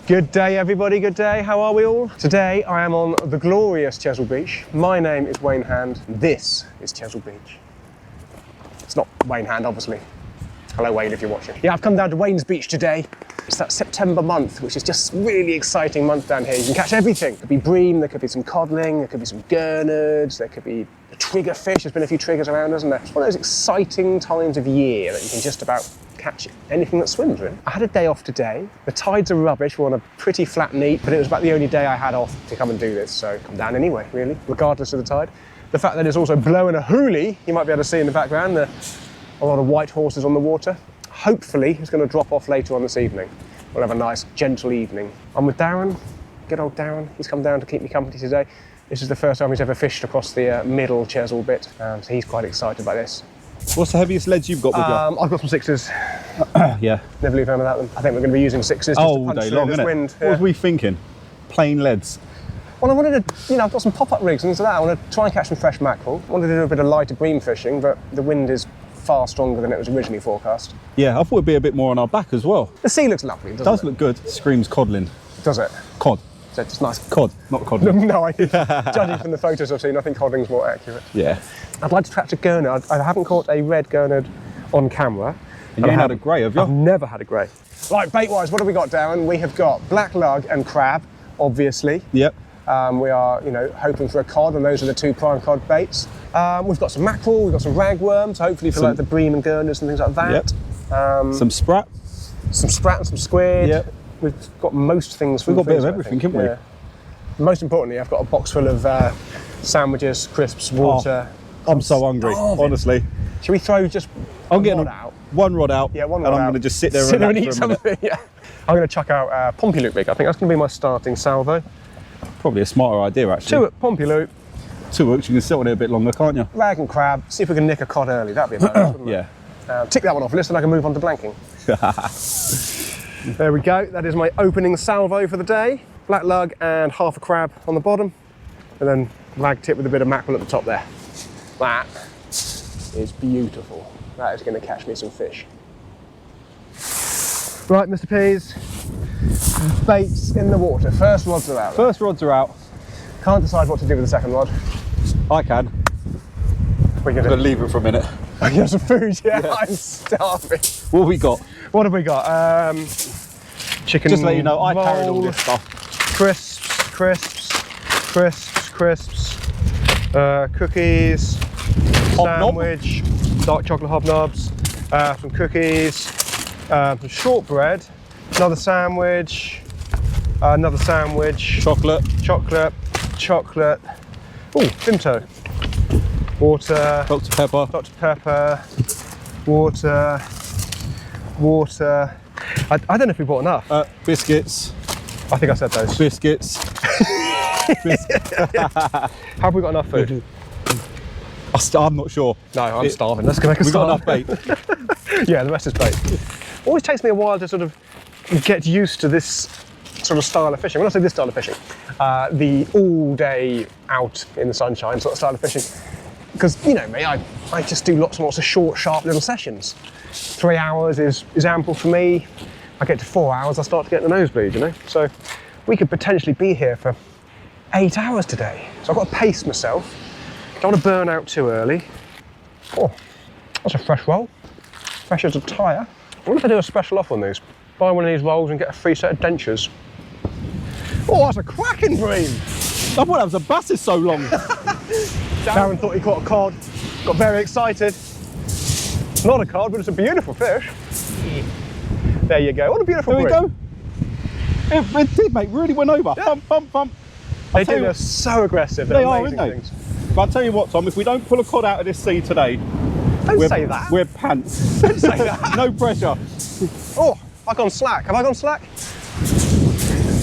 Good day everybody, good day, how are we all? Today I am on the glorious Chesil Beach. My name is Wayne Hand, this is Chesil Beach. It's not Wayne Hand obviously. Hello Wayne if you're watching. Yeah, I've come down to Wayne's Beach today. It's that September month, which is just really exciting month down here. You can catch everything. There could be bream, there could be some codling, there could be some gurnards, there could be a trigger fish. There's been a few triggers around, hasn't there? It's one of those exciting times of year that you can just about catch anything that swims really. I had a day off today. The tides are rubbish, we're on a pretty flat neat, but it was about the only day I had off to come and do this, so come down anyway, really, regardless of the tide. The fact that it's also blowing a hoolie, you might be able to see in the background, a lot of white horses on the water. Hopefully it's going to drop off later on this evening. We'll have a nice, gentle evening. I'm with Darren, good old Darren. He's come down to keep me company today. This is the first time he's ever fished across the middle Chesil bit, so he's quite excited about this. What's the heaviest leads you've got with you? I've got some sixes. Yeah. Never leave home without them. I think we're going to be using sixes just to punch day through long, this innit? wind. What was we thinking? Plain leads. Well, I wanted to, I've got some pop-up rigs and things like that. I want to try and catch some fresh mackerel. I wanted to do a bit of lighter bream fishing, but the wind is far stronger than it was originally forecast. Yeah, I thought it'd be a bit more on our back as well. The sea looks lovely, doesn't it? It does look good. Screams codling. Does it? Cod. So it's nice. Cod, not codling. No, judging from the photos I've seen, I think codling's more accurate. Yeah. I'd like to catch a gurnard. I haven't caught a red gurnard on camera. And you ain't had a grey, have you? I've never had a grey. Right, bait-wise, what have we got, Darren? We have got black lug and crab, obviously. Yep. We are, hoping for a cod, and those are the two prime cod baits. We've got some mackerel, we've got some ragworms, hopefully for like the bream and gurnards and things like that. Yep. Some sprat. Some sprat and some squid. Yep. We've got most things. We've got a bit of everything, haven't we? Yeah. Most importantly, I've got a box full of sandwiches, crisps, water. Oh, I'm so hungry, honestly. Should we throw just I'm getting out? One rod out. Yeah, one rod and out. I'm going to just sit there and eat for a something. Yeah. I'm going to chuck out Pompey Loop rig. I think that's going to be my starting salvo. Probably a smarter idea, actually. 2 at Pompey Loop. 2 hooks, you can sit on it a bit longer, can't you? Rag and crab. See if we can nick a cod early. That'd be a bonus, wouldn't it? Yeah. Tick that one off the list and I can move on to blanking. There we go. That is my opening salvo for the day. Black lug and half a crab on the bottom. And then rag tip with a bit of mackerel at the top there. That is beautiful. That is going to catch me some fish. Right, Mr. Peas. Baits in the water. First rods are out. First rods are out. Can't decide what to do with the second rod. I can. We're I'm going to leave it for a minute. You have some food? Yeah, I'm starving. What have we got? What have we got? Chicken Just to let you know, I carried all roll, this stuff. Crisps, cookies, sandwich, dark chocolate hobnobs, some cookies, some shortbread, another sandwich, Chocolate. Oh, Vimto. Water. Dr. Pepper. Water. I don't know if we bought enough. Biscuits. I think I said those. Biscuits. Have we got enough food? I'm not sure. No, I'm starving. Let's go make a start. We've got enough bait. Yeah, the rest is bait. Always takes me a while to sort of get used to this sort of style of fishing. When I say this style of fishing, the all day out in the sunshine sort of style of fishing. Because, you know me, I just do lots and lots of short, sharp little sessions. 3 hours is ample for me. I get to 4 hours, I start to get the nosebleed, you know? So we could potentially be here for 8 hours today. So I've got to pace myself. Don't want to burn out too early. Oh, that's a fresh roll. Fresh as a tyre. I wonder if I do a special offer on these. Buy one of these rolls and get a free set of dentures. Oh, that's a cracking bream. I thought that was a bass, it's so long. Darren thought he caught a cod, got very excited. Not a cod, but it's a beautiful fish. There you go, what a beautiful bream. There we go. It did, mate, really went over. Yeah. Bump. They do, they're so aggressive, they're amazing things. But I'll tell you what, Tom, if we don't pull a cod out of this sea today, Don't say that. We're pants. Don't say that. No pressure. Oh, I've gone slack. Have I gone slack?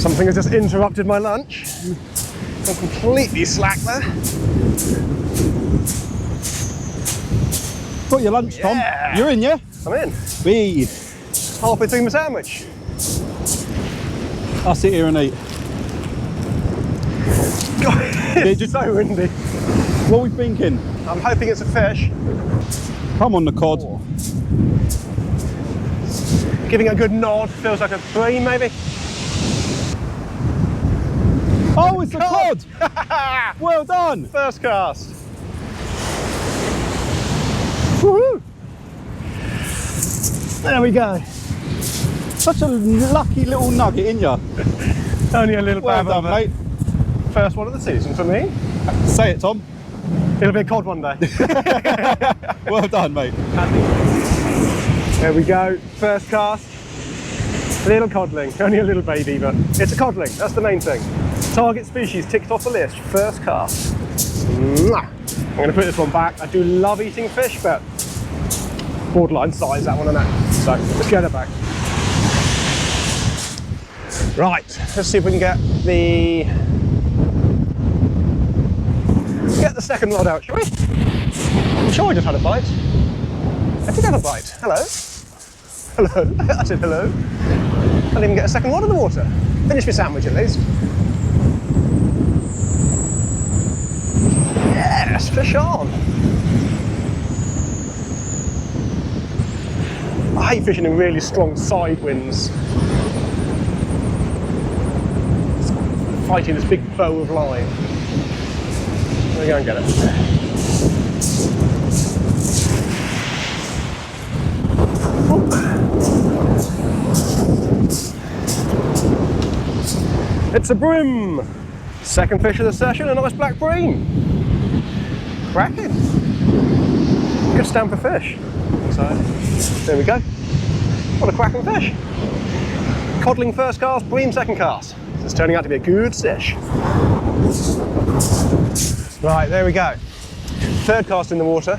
Something has just interrupted my lunch. I'm completely slack there. Got your lunch, Tom. You're in, yeah? I'm in. Speed. Halfway through my sandwich. I'll sit here and eat. God, it's so windy. What are we thinking? I'm hoping it's a fish. Come on, the cod. Oh. Giving a good nod. Feels like a bream, maybe. Oh, it's a cod! Well done! First cast. Woohoo! There we go. Such a lucky little nugget, in ya? Only a little Well bab done, of mate. First one of the season for me. Say it, Tom. It'll be a cod one day. Well done, mate. There we go. First cast. Little codling. Only a little baby, but it's a codling. That's the main thing. Target species ticked off the list. First cast. Mwah. I'm going to put this one back. I do love eating fish, but borderline size, that one and that. So let's get it back. Right, let's see if we can get the second rod out, shall we? I'm sure I just had a bite. I did have a bite. Hello. Hello. I said hello. I didn't even get a second rod in the water. Finish my sandwich at least. Yes, fish on. I hate fishing in really strong side winds. It's fighting this big bow of line. Let me go and get it. It's a bream. Second fish of the session, a nice black bream. Cracking. Good stand for fish. So, there we go. What a cracking fish. Codling first cast, bream second cast. It's turning out to be a good fish. Right, there we go. Third cast in the water.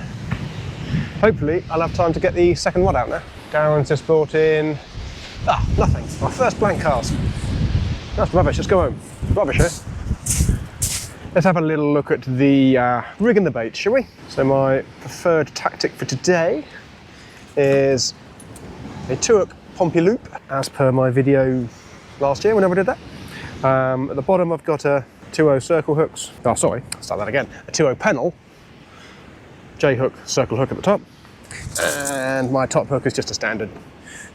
Hopefully, I'll have time to get the second rod out now. Darren's just brought in, nothing. My first blank cast. That's rubbish, let's go home. Rubbish, eh? Let's have a little look at the rig and the bait, shall we? So my preferred tactic for today is a 2-hook pompey loop, as per my video last year, whenever I did that. At the bottom I've got a 2-0 circle hooks. Oh, sorry, I'll start that again. A 2-0 pennel, J-hook, circle hook at the top. And my top hook is just a standard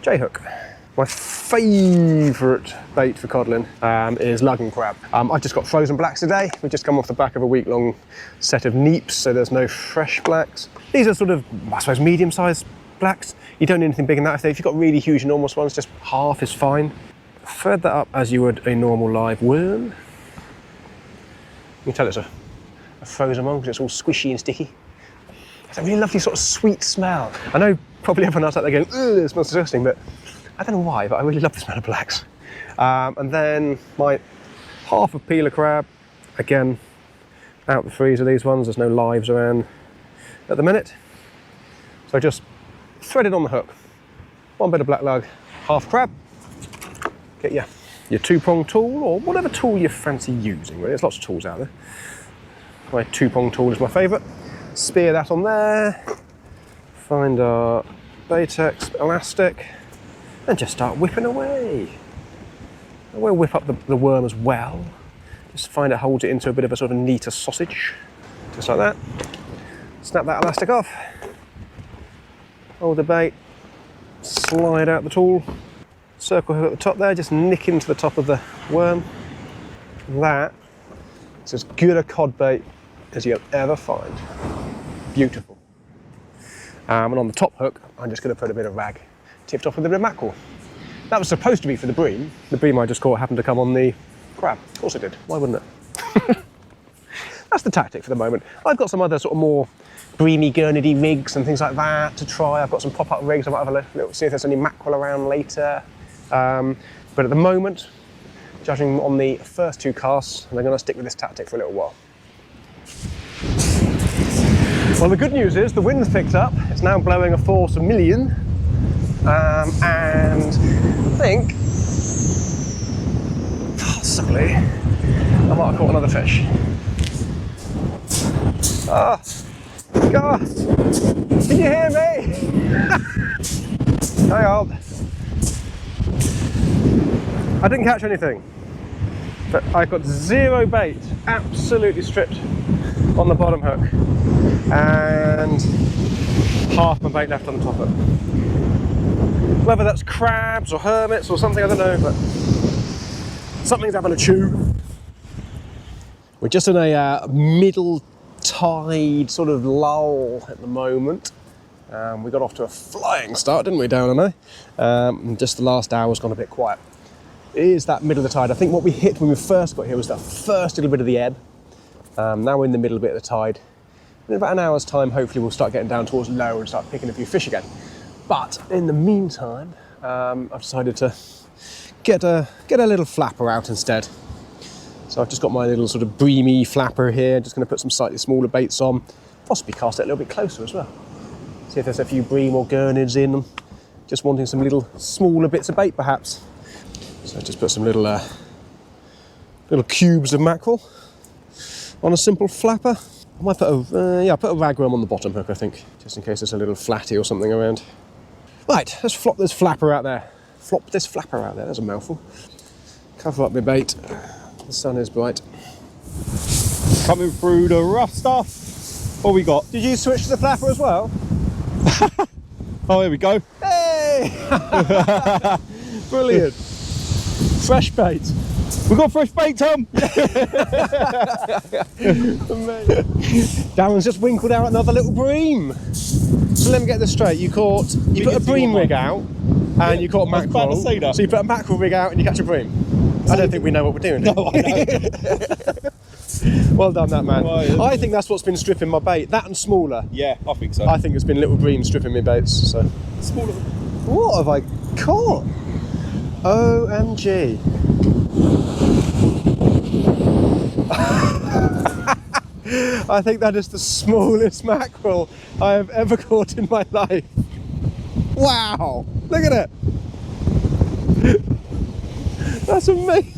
J-hook. My favourite bait for codling is lug and crab. I've just got frozen blacks today. We've just come off the back of a week-long set of neeps, so there's no fresh blacks. These are sort of, I suppose, medium-sized blacks. You don't need anything big in that. If you've got really huge enormous ones, just half is fine. Thread that up as you would a normal live worm. You can tell it's a frozen one because it's all squishy and sticky. It's a really lovely sort of sweet smell. I know probably everyone else out there going, ugh, it smells disgusting, but I don't know why, but I really love the smell of blacks. And then my half a peeler crab, again, out the freezer, these ones, there's no lives around at the minute. So just thread it on the hook. One bit of black lug, half crab. Get your 2-prong tool, or whatever tool you fancy using, really. There's lots of tools out there. My 2-prong tool is my favourite. Spear that on there. Find our Batex elastic. And just start whipping away. I will whip up the worm as well. Just find it holds it into a bit of a sort of neater sausage. Just like that. Snap that elastic off. Hold the bait. Slide out the tool. Circle hook at the top there, just nick into the top of the worm. That is as good a cod bait as you'll ever find. Beautiful. And on the top hook, I'm just going to put a bit of rag tipped off with a bit of mackerel. That was supposed to be for the bream. The bream I just caught happened to come on the crab. Of course it did. Why wouldn't it? That's the tactic for the moment. I've got some other sort of more breamy gurney rigs and things like that to try. I've got some pop-up rigs. I might have a little see if there's any mackerel around later. But at the moment, judging on the first 2 casts, I'm going to stick with this tactic for a little while. Well, the good news is the wind's picked up. It's now blowing a force of million. And I think, possibly, I might have caught another fish. Oh, God! Can you hear me? Hang on. I didn't catch anything, but I got 0 bait, absolutely stripped on the bottom hook, and half my bait left on the top hook. Whether that's crabs or hermits or something, I don't know, but something's having a chew. We're just in a middle tide sort of lull at the moment. We got off to a flying start, didn't we, Darren and I? Just the last hour's gone a bit quiet. It is that middle of the tide. I think what we hit when we first got here was that first little bit of the ebb. Now we're in the middle bit of the tide. In about an hour's time, hopefully we'll start getting down towards low and start picking a few fish again. But in the meantime, I've decided to get a little flapper out instead. So I've just got my little sort of breamy flapper here. Just going to put some slightly smaller baits on, possibly cast it a little bit closer as well. See if there's a few bream or gurnards in them. Just wanting some little smaller bits of bait perhaps. So I just put some little cubes of mackerel on a simple flapper. I might put put a rag worm on the bottom hook, I think, just in case there's a little flatty or something around. Right, let's flop this flapper out there. Flop this flapper out there, there's a mouthful. Cover up my bait. The sun is bright. Coming through the rough stuff. What we got? Did you switch to the flapper as well? Oh, here we go. Hey! Brilliant. Fresh bait. We got fresh bait, Tom. Darren's just winkled out another little bream. So let me get this straight. You put a bream rig out and you caught mackerel. I was about to say that. So you put a mackerel rig out and you catch a bream. I don't think we know what we're doing. No, I know. Well done, that man. Well, I think that's what's been stripping my bait. That and smaller. Yeah, I think so. I think it's been little breams stripping my baits. So Smaller. what have I caught? OMG. I think that is the smallest mackerel I have ever caught in my life. Wow, look at it. That's amazing.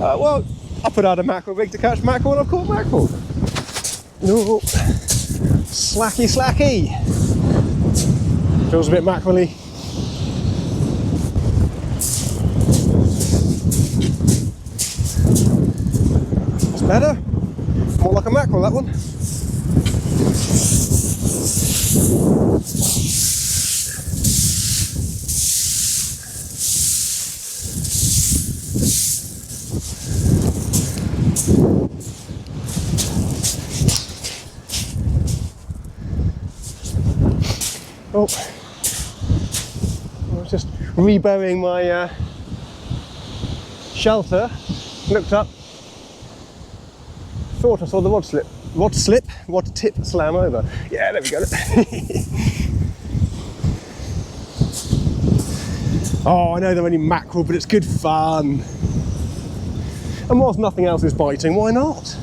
Well, I put out a mackerel rig to catch mackerel and I've caught mackerel. No. Slacky, slacky. Feels a bit mackerel-y. That's better. More like a mackerel, that one. Oh, I was just reburying my shelter, looked up, thought I saw the rod tip slam over. Yeah, there we go. Oh, I know they're only mackerel, but it's good fun. And whilst nothing else is biting, why not?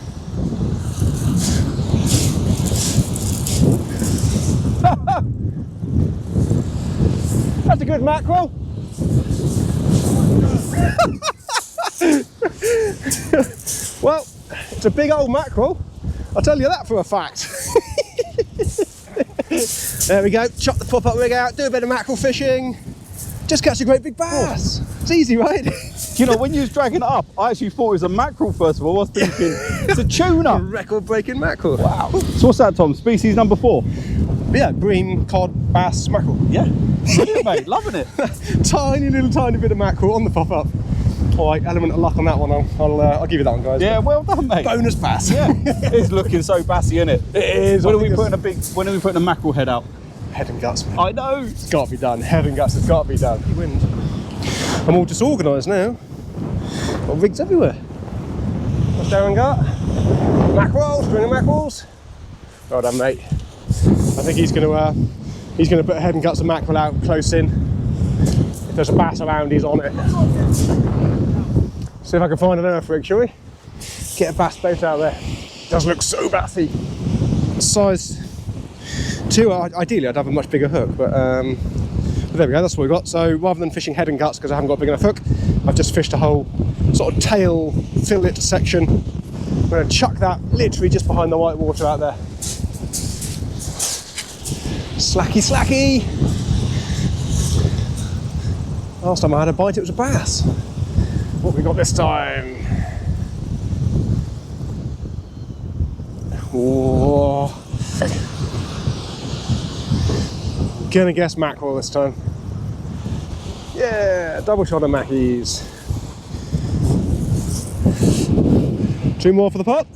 That's a good mackerel. Well, it's a big old mackerel. I'll tell you that for a fact. There we go. Chuck the pop-up rig out, do a bit of mackerel fishing. Just catch a great big bass. It's easy, right? You know, when you was dragging it up, I actually thought it was a mackerel first of all. I was thinking, it's a tuna. Record-breaking mackerel. Wow. So what's that, Tom? Species number 4? Yeah, bream, cod, bass, mackerel. Yeah. Brilliant, mate. Loving it. Tiny bit of mackerel on the pop-up. All right, element of luck on that one. I'll give you that one, guys. Yeah, well done, mate. Bonus bass. Yeah. It's looking so bassy, isn't it? It is. When are we putting a mackerel head out? Head and guts. I know. It's got to be done. Head and guts has got to be done. Wind. I'm all disorganised now. Got rigs everywhere. What's Darren got? Mackerel, string of mackerels. Well done, mate. I think he's going to put head and guts of mackerel out close in. If there's a bass around, he's on it. See if I can find an earth rig, shall we? Get a bass boat out there. Does look so bassy. Size 2. Ideally, I'd have a much bigger hook, but there we go. That's what we got. So rather than fishing head and guts because I haven't got a big enough hook, I've just fished a whole sort of tail fillet section. I'm going to chuck that literally just behind the white water out there. Slacky, slacky. Last time I had a bite, it was a bass. What we got this time? Whoa. Gonna guess mackerel this time. Yeah, double shot of mackies. 2 more for the pot.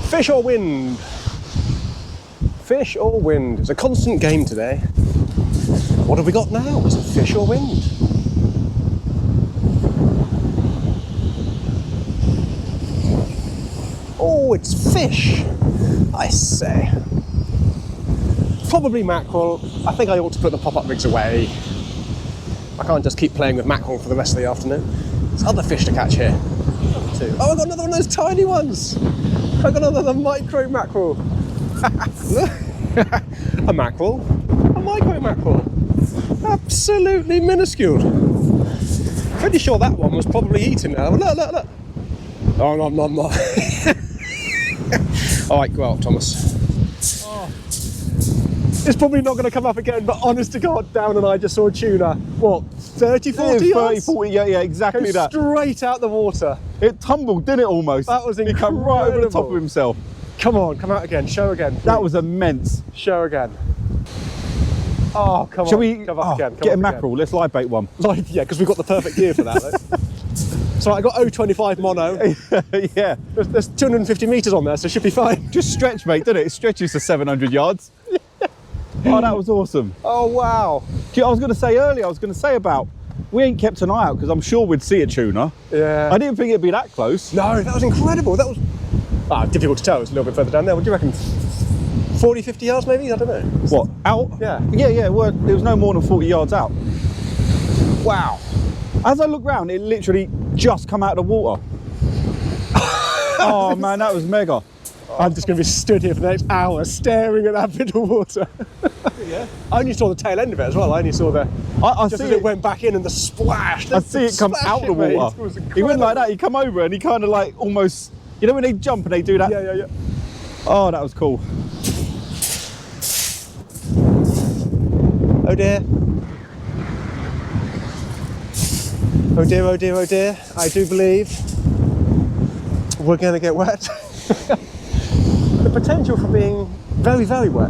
Fish or wind? Fish or wind? It's a constant game today. What have we got now? Is it fish or wind? Oh, it's fish, I say. Probably mackerel. I think I ought to put the pop-up rigs away. I can't just keep playing with mackerel for the rest of the afternoon. There's other fish to catch here. Oh, I got another one of those tiny ones. I got another micro mackerel. A mackerel, a micro mackerel. Absolutely minuscule. Pretty sure that one was probably eaten now. Look, look, look. Oh, no, no, no. All right, go out, Thomas. Oh. It's probably not going to come up again, but honest to God, Darren and I just saw a tuna. What, 30, 40 yards? 30, 40, yeah, exactly Go that. Straight out the water. It tumbled, didn't it, almost? That was incredible. He came right over the top of himself. Come on, come out again, show again. Please. That was immense. Show again. Oh, come Shall on. we Come up again. Come get up a mackerel? Again. Let's live bait one. Yeah, because we've got the perfect gear for that. So I got 0.25 mono. Yeah. There's 250 metres on there, so it should be fine. Just stretch, mate, didn't it? It stretches to 700 yards. Oh, that was awesome. Oh, wow. I was going to say earlier, about, we ain't kept an eye out because I'm sure we'd see a tuna. Yeah. I didn't think it'd be that close. No, that was incredible. That was difficult to tell. It's a little bit further down there. What do you reckon? 40, 50 yards maybe? I don't know. What, out? Yeah. Yeah, well, it was no more than 40 yards out. Wow. As I look round, it literally just come out of the water. Oh man, that was mega. I'm just going to be stood here for the next hour staring at that bit of water. Yeah. I only saw the tail end of it as well. I only saw the... I just see as it went back in and the splash. I see it come out of the water. He went like that, he come over and he kind of like almost... You know when they jump and they do that? Yeah. Oh, that was cool. Oh dear. Oh dear, oh dear, oh dear. I do believe we're going to get wet. The potential for being very, very wet.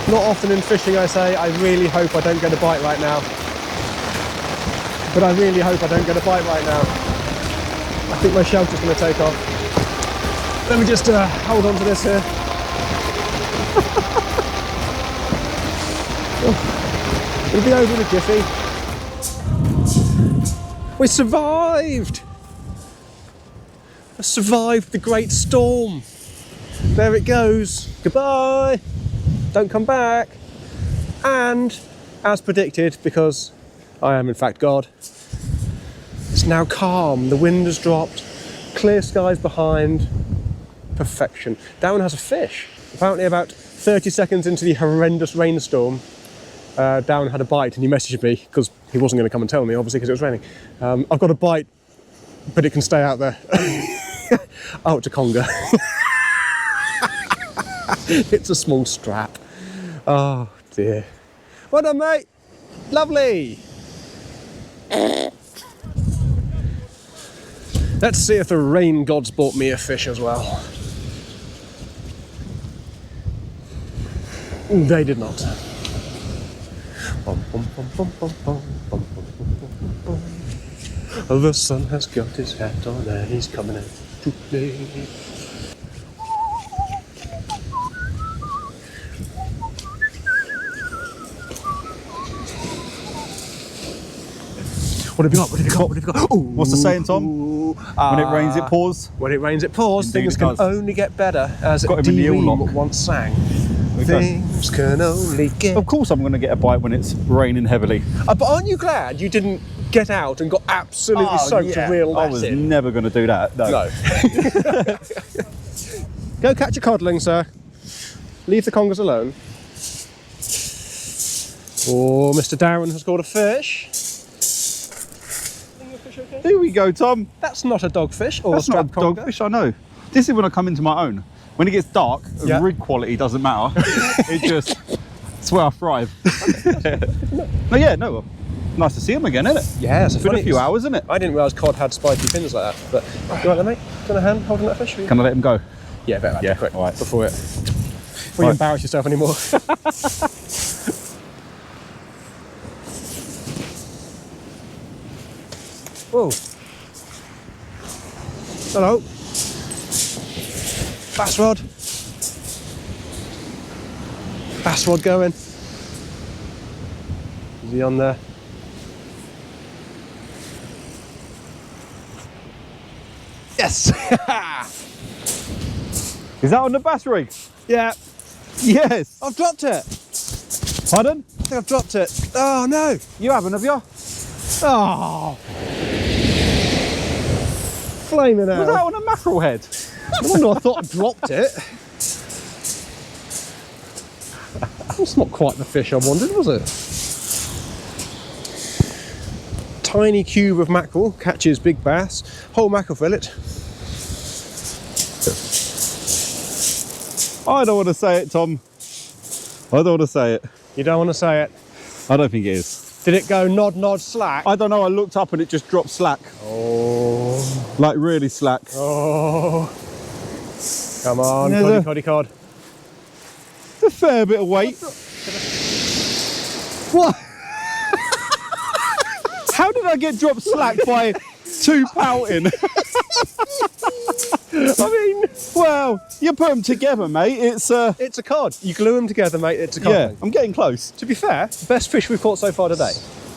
Not often in fishing I say, I really hope I don't get a bite right now. But I really hope I don't get a bite right now. I think my shelter's going to take off. Let me just hold on to this here. It'll be over in a jiffy. We survived! I survived the great storm. There it goes. Goodbye! Don't come back. And as predicted, because I am in fact God, it's now calm. The wind has dropped, clear skies behind. Perfection. Darren has a fish. Apparently about 30 seconds into the horrendous rainstorm, Darren had a bite and he messaged me, because he wasn't going to come and tell me obviously because it was raining. I've got a bite, but it can stay out there. Oh, it's a conger. It's a small strap. Oh dear. Well done, mate. Lovely. Let's see if the rain gods bought me a fish as well. They did not. The sun has got his hat on and he's coming out to play. What have you got? What have you got? What have you got? Ooh, what's the saying, Tom? When it rains, it pours. When it rains, it pours. Indeed Things it can does. only get better, as Got him in the eel Dream lock. once sang. Things can only get. Of course, I'm going to get a bite when it's raining heavily. But aren't you glad you didn't get out and got absolutely soaked to reel I that was in? never going to do that. No. Go catch a codling, sir. Leave the congers alone. Oh, Mr. Darren has caught a fish. Here we go, Tom. That's not a dogfish or That's a not a strap conger. dogfish, I know. This is when I come into my own. When it gets dark, Yeah. rig quality doesn't matter. It just, it's where I thrive. No, yeah, no. Nice to see him again, isn't it? Yeah, it's It's been a few hours, isn't it? I didn't realise cod had spiky fins like that. But you right there, mate? Got a hand holding that fish? Can I let him go? Yeah, better. Yeah, quick. all right. Before you embarrass yourself anymore. Whoa. Hello. Bass rod. Bass rod going. Is he on there? Yes! Is that on the bass rig? Yeah, Yes. I've dropped it. Pardon? I think I've dropped it. Oh no! You haven't, have you? Oh! Flaming Was out. that on a mackerel head? I wonder, I thought I dropped it. It's not quite the fish I wanted, was it? Tiny cube of mackerel catches big bass. Whole mackerel fillet. I don't want to say it, Tom. I don't want to say it. You don't want to say it. I don't think it is. Did it go nod, nod, slack? I don't know, I looked up and it just dropped slack. Oh. Like really slack. Oh. Come on, Yeah, coddy, the- coddy, cod. It's a fair bit of weight. What? How did I get dropped slack by two pouting? I mean, well, you put them together, mate. It's It's a cod. You glue them together, mate. It's a cod. yeah, I'm getting close. To be fair, best fish we've caught so far today.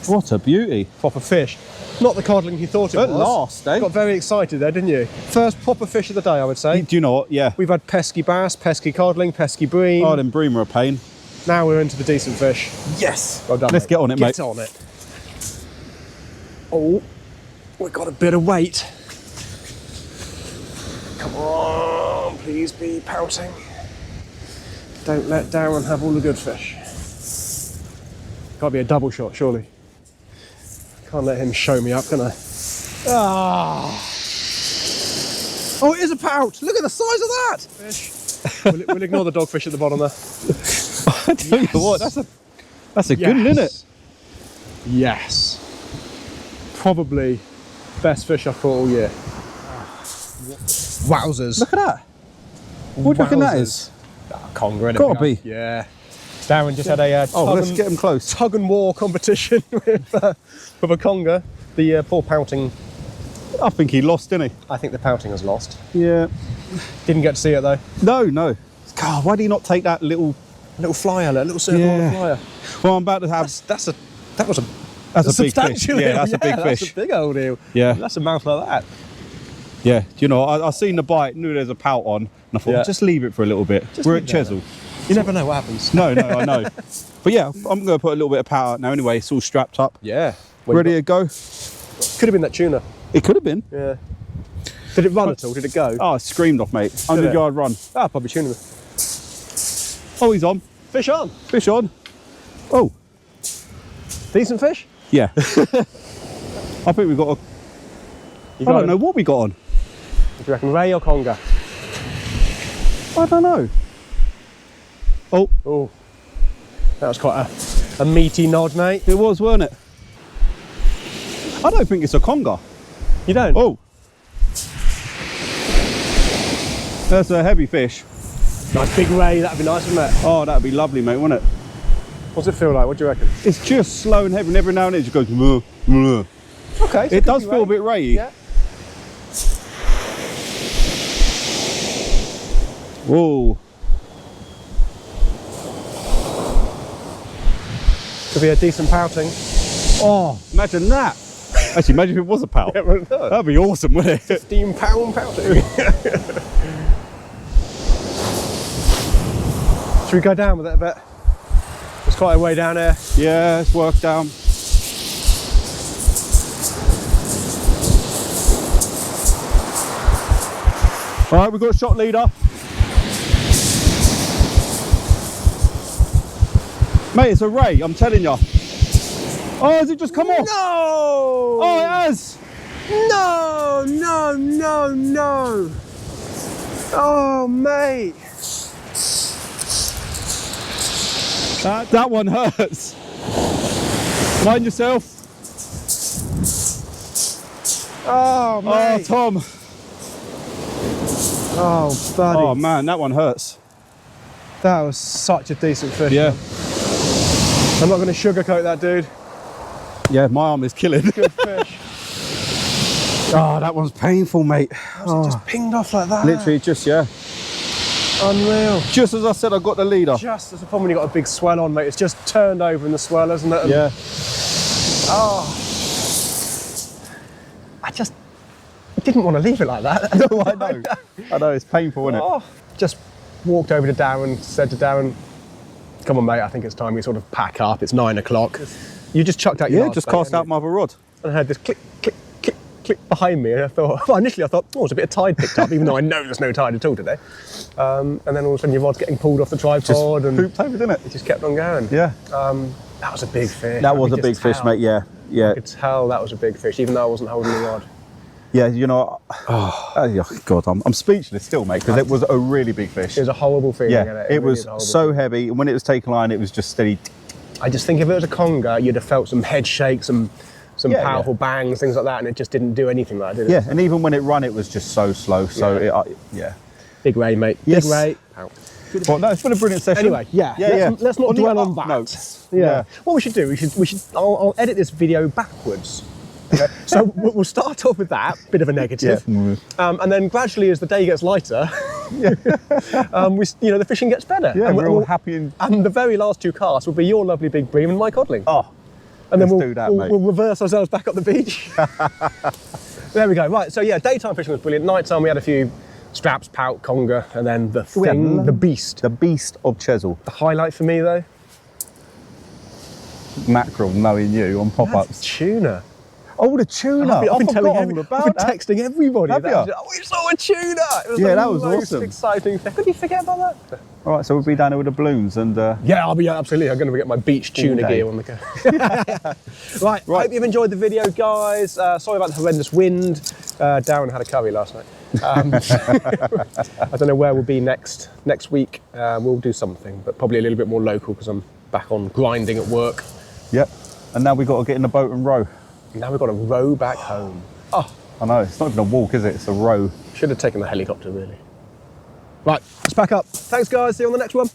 What a beauty. Proper fish. Not the codling you thought it At was. last, eh? Got very excited there, didn't you? First proper fish of the day, I would say. Do you know what? Yeah. We've had pesky bass, pesky codling, pesky bream. Oh, them bream are a pain. Now we're into the decent fish. Yes. Well done, Let's mate. get on it, mate. Get on it. Oh, we've got a bit of weight. Come on, please be pouting. Don't let Darren have all the good fish. Got to be a double shot, surely. Can't let him show me up, can I? Ah! Oh, it is a pout! Look at the size of that! Fish. We'll ignore the dogfish at the bottom there. I tell you what, that's a good one, isn't it? Yes. Probably best fish I've caught all year. Wowzers. Look at that. What do you reckon that is? Conger, innit? Gotta be. Yeah. Darren just had a Oh, let's get him close. tug and war competition with a conger. The poor pouting, I think he lost, didn't I think the pouting has lost. he? Yeah. Didn't get to see it though. No. God, why do you not take that little? A little flyer, a little circle on Yeah. a flyer. Well, I'm about to have. That was a That's a big fish. substantial Yeah, eel. that's a big That's fish. a big old eel. Yeah. That's a mouth like that. Yeah. Do you know? I seen the bite, knew there's a pout on, and I thought Yeah. just leave it for a little bit. Just We're leave at it there. Chesil. You never know what happens. No, I know. But yeah, I'm going to put a little bit of pout out now. Anyway, it's all strapped up, Yeah. ready to go. Could have been that tuna. It could have been. Yeah. Did it run at all? Did it go? Oh, it screamed off, mate. 100-yard run. Ah, probably tuna. Oh, he's on. Fish on. Fish on. Oh, Decent fish? yeah. I think we've got a. I don't know what we got on. What do you reckon, ray or conger? I don't know. Oh, Oh, that was quite a meaty nod, mate. it was, weren't it? I don't think it's a conger. You don't? Oh. That's a heavy fish. Nice big ray, that'd be nice, wouldn't it? Oh, that'd be lovely, mate, wouldn't it? What's it feel like? What do you reckon? It's just slow and heavy, and every now and then it just goes. Muh, muh. Okay. It does feel a bit rayy. Yeah. Whoa. Could be a decent pouting. Oh, imagine that. Actually, imagine if it was a pout. That'd be awesome, wouldn't it? 15-pound pouting. Should we go down with it a bit? It's quite a way down here. Yeah, it's worked down. All right, we've got a shot leader. Mate, it's a ray, I'm telling you. Oh, has it just come off? No! Oh, it has. No, no, no, no. Oh, mate. That one hurts. Mind yourself. Oh, mate. Oh, Tom. Oh, buddy. Oh, man, that one hurts. That was such a decent fish. Yeah. I'm not going to sugarcoat that, dude. Yeah, my arm is killing. Good fish. Oh, that one's painful, mate. Oh. It just pinged off like that. Literally, just, yeah. Unreal. Just as I said, I got the leader. Just as the problem when you got a big swell on, mate. It's just turned over in the swell, hasn't it? And yeah. oh. I didn't want to leave it like that. No, I know. I know, it's painful, isn't it? Oh. Just walked over to Darren, said to Darren, come on, mate, I think it's time we sort of pack up. It's 9 o'clock. You just chucked out your Yeah, last just bait, cast out my other rod. And I heard this click, click, click, click behind me. And I thought, well, initially I thought, oh, it's a bit of tide picked up, even though I know there's no tide at all today. And then all of a sudden your rod's getting pulled off the tripod. Just and pooped over, didn't it? it just kept on going. Yeah. That was a big fish. That I was a could big just fish, tell. mate, yeah. Yeah. I could tell that was a big fish, even though I wasn't holding the rod. Yeah, you know, oh God, I'm speechless still, mate, because it was a really big fish. It was a horrible feeling. Yeah, it really was is a horrible so feeling. heavy, and when it was taken line, it was just steady. I just think if it was a conger, you'd have felt some head shakes, some Yeah, powerful yeah. bangs, things like that, and it just didn't do anything like that, did it? Yeah, and even when it run, it was just so slow. So Yeah. yeah. Big ray, mate. Yes. Big ray. Ow. Well, no, it's been a brilliant session. Anyway, let's not On the dwell on up that. note, Yeah. What we should do, I'll edit this video backwards. Okay? So we'll start off with that, bit of a negative. Yeah. And then gradually as the day gets lighter, the fishing gets better. Yeah, and we're all happy and the very last two casts will be your lovely big bream and my codling. Oh, and then let's we'll do that, mate. we'll reverse ourselves back up the beach. There we go. Right, so yeah, daytime fishing was brilliant. Nighttime we had a few straps, pout, conger, and then the thing, the beast. The beast of Chesil. The highlight for me though, Mackerel, knowing you on that's pop-ups. tuna. Oh, the tuna. I've been forgot I've all been about that. texting everybody. Have that you? we saw a tuna. It was Yeah, the that was most awesome. exciting thing. Could you forget about that? All right, so we'll be down here with the balloons and Yeah, I'll be absolutely. I'm going to get my beach tuna Okay. gear on the go. right, hope you've enjoyed the video, guys. Sorry about the horrendous wind. Darren had a curry last night. I don't know where we'll be next week. We'll do something, but probably a little bit more local because I'm back on grinding at work. yep. And now we've got to get in the boat and row. Now we've got to row back home. Oh, I know, it's not even a walk, is it? It's a row. should have taken the helicopter, really. Right, let's pack up. Thanks, guys. See you on the next one.